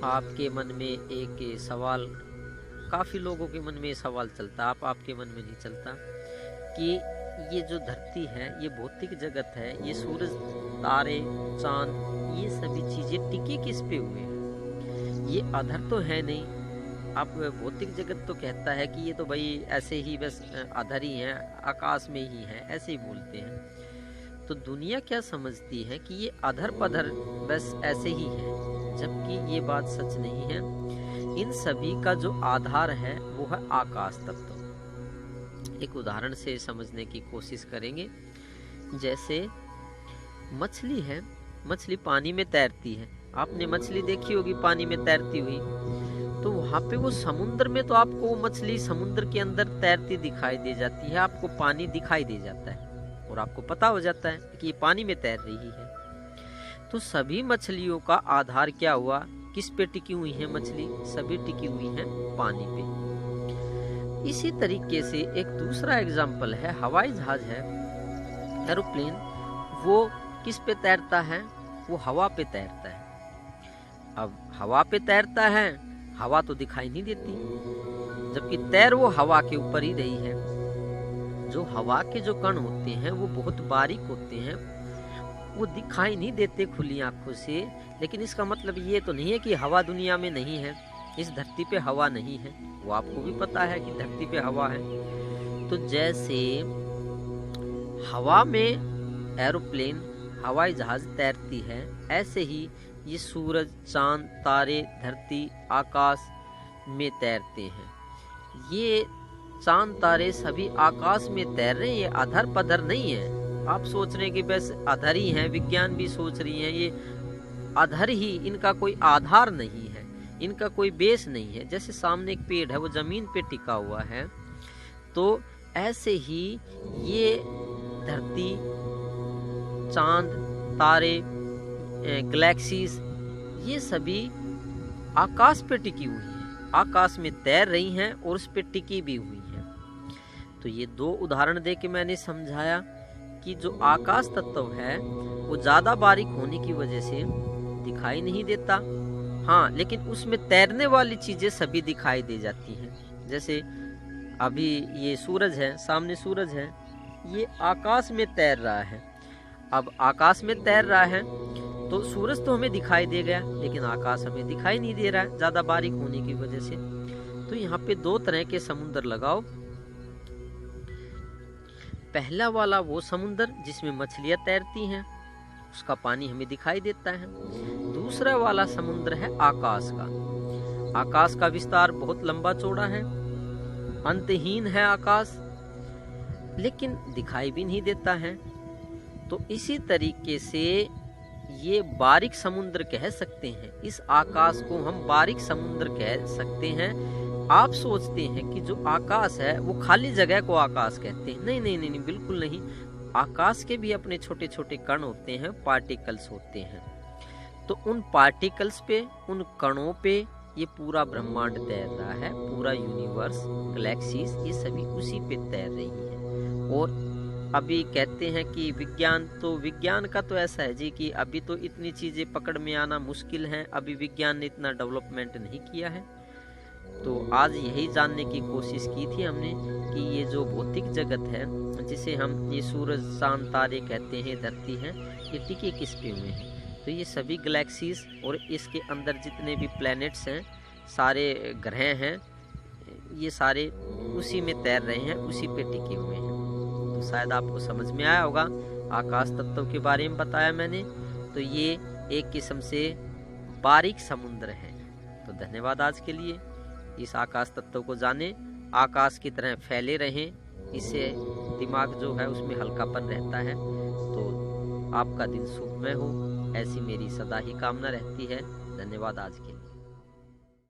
आपके मन में एक सवाल, काफ़ी लोगों के मन में ये सवाल चलता, आपके मन में नहीं चलता कि ये जो धरती है, ये भौतिक जगत है, ये सूरज, तारे, चांद, ये सभी चीज़ें टिकी किस पे हुए हैं? ये अधर तो है नहीं। आप भौतिक जगत तो कहता है कि ये तो भाई ऐसे ही बस अधर ही है, आकाश में ही है, ऐसे ही बोलते हैं। तो दुनिया क्या समझती है कि ये अधर पधर बस ऐसे ही है, जबकि ये बात सच नहीं है। इन सभी का जो आधार है वो है आकाश तत्व। एक उदाहरण से समझने की कोशिश करेंगे। जैसे मछली है, मछली पानी में तैरती है। आपने मछली देखी होगी पानी में तैरती हुई, तो वहां पे वो समुद्र में तो आपको वो मछली समुद्र के अंदर तैरती दिखाई दे जाती है, आपको पानी दिखाई दे जाता है और आपको पता हो जाता है कि ये पानी में तैर रही है। तो सभी मछलियों का आधार क्या हुआ? किस पे टिकी हुई है मछली? सभी टिकी हुई है पानी पे। इसी तरीके से एक दूसरा एग्जाम्पल है, हवाई जहाज है, एरोप्लेन। वो किस पे तैरता है? वो हवा पे तैरता है। अब हवा पे तैरता है, हवा तो दिखाई नहीं देती, जबकि तैर वो हवा के ऊपर ही रही है। जो हवा के जो कण होते हैं वो बहुत बारीक होते हैं, वो दिखाई नहीं देते खुली आंखों से। लेकिन इसका मतलब ये तो नहीं है कि हवा दुनिया में नहीं है, इस धरती पे हवा नहीं है। वो आपको भी पता है कि धरती पे हवा है। तो जैसे हवा में एरोप्लेन, हवाई जहाज तैरती है, ऐसे ही ये सूरज, चांद, तारे, धरती, आकाश में तैरते हैं। ये चांद तारे सभी आकाश में तैर रहे हैं, ये अधर पधर नहीं है। आप सोच रहे हैं कि बस अधर ही हैं, विज्ञान भी सोच रही है ये अधर ही, इनका कोई आधार नहीं है, इनका कोई बेस नहीं है। जैसे सामने एक पेड़ है, वो जमीन पे टिका हुआ है, तो ऐसे ही ये धरती, चांद, तारे, गैलेक्सीज, ये सभी आकाश पे टिकी हुई हैं, आकाश में तैर रही हैं और उस पे टिकी भी हुई हैं। तो ये दो उदाहरण दे के मैंने समझाया कि जो आकाश तत्व है वो ज्यादा बारीक होने की वजह से दिखाई नहीं देता, हाँ, लेकिन उसमें तैरने वाली चीजें सभी दिखाई दे जाती हैं। जैसे अभी ये सूरज है, सामने सूरज है, ये आकाश में तैर रहा है। अब आकाश में तैर रहा है तो सूरज तो हमें दिखाई दे गया, लेकिन आकाश हमें दिखाई नहीं दे रहा है ज्यादा बारीक होने की वजह से। तो यहाँ पे दो तरह के समुद्र लगाओ। पहला वाला वो समुद्र जिसमें मछलियां तैरती हैं, उसका पानी हमें दिखाई देता है। दूसरा वाला समुद्र है आकाश का। आकाश का विस्तार बहुत लंबा चौड़ा है, अंतहीन है आकाश, लेकिन दिखाई भी नहीं देता है। तो इसी तरीके से ये बारीक समुद्र कह सकते हैं, इस आकाश को हम बारीक समुद्र कह सकते हैं। आप सोचते हैं कि जो आकाश है वो खाली जगह को आकाश कहते हैं, नहीं नहीं नहीं, नहीं, बिल्कुल नहीं। आकाश के भी अपने छोटे छोटे कण होते हैं, पार्टिकल्स होते हैं। तो उन पार्टिकल्स पे, उन कणों पे ये पूरा ब्रह्मांड तैर रहा है, पूरा यूनिवर्स, गैलेक्सीज, ये सभी उसी पे तैर रही है। और अभी कहते हैं कि विज्ञान का तो ऐसा है जी कि अभी तो इतनी चीजें पकड़ में आना मुश्किल है, अभी विज्ञान ने इतना डेवलपमेंट नहीं किया है। तो आज यही जानने की कोशिश की थी हमने कि ये जो भौतिक जगत है, जिसे हम ये सूरज, चांद, तारे कहते हैं, धरती है, ये टिके किस पे हुए हैं? तो ये सभी गैलेक्सीज और इसके अंदर जितने भी प्लैनेट्स हैं, सारे ग्रह हैं, ये सारे उसी में तैर रहे हैं, उसी पे टिके हुए हैं। तो शायद आपको समझ में आया होगा। आकाश तत्व के बारे में बताया मैंने, तो ये एक किस्म से बारीक समुद्र है। तो धन्यवाद आज के लिए। इस आकाश तत्व को जाने, आकाश की तरह फैले रहें, इससे दिमाग जो है उसमें हल्कापन रहता है। तो आपका दिन सुखमय हो, ऐसी मेरी सदा ही कामना रहती है। धन्यवाद आज के लिए।